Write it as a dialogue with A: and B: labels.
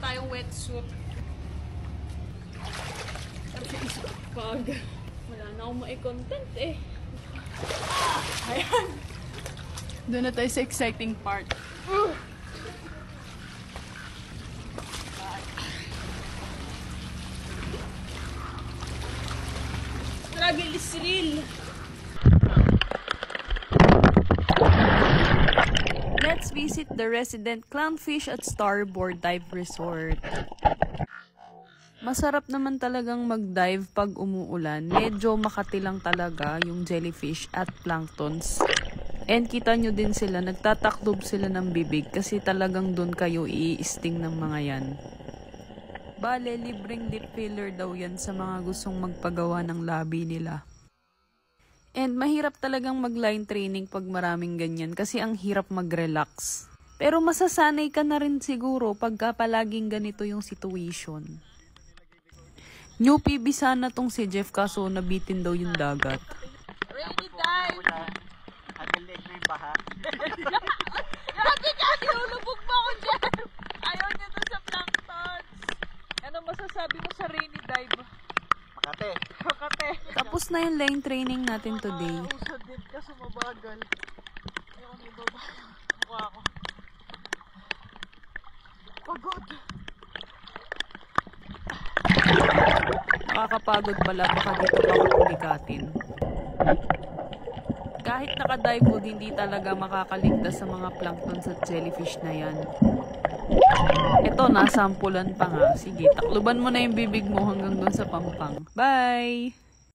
A: tayong wetsuit. Pag wala na akong mai-content eh. Ayan. Doon na tayo sa exciting part. Gilisril. Let's visit the resident clownfish at Starboard Dive Resort. Masarap naman talagang mag-dive pag umuulan. Medyo makatilang talaga yung jellyfish at planktons. And kita nyo din sila, nagtataklob sila ng bibig kasi talagang doon kayo i-sting ng mga yan. Bale, libreng lip filler daw yan sa mga gustong magpagawa ng labi nila. And mahirap talagang mag-line training pag maraming ganyan kasi ang hirap mag-relax. Pero masasanay ka na rin siguro pagka palaging ganito yung situation. New PB sana tong si Jeff kaso nabitin daw yung dagat.
B: Ready dive! Hagalig na yung baha.
A: Grabe ka! Nilulubog mo ako dyan! Ayaw niya doon sa planktons. Ano masasabi mo sa rainy dive?
B: Makate.
A: Makate. Tapos na yung line training natin today.
B: Usad din ka sumabagal. Ayaw ni Baba. Mukha ako. Pagod.
A: Nakakapagod pala baka dito pa kulikatin. Kahit naka-dive food, hindi talaga makakaligtas sa mga planktons at jellyfish na yan. Ito, nasampulan pa nga. Sige, takluban mo na yung bibig mo hanggang doon sa pampang. Bye!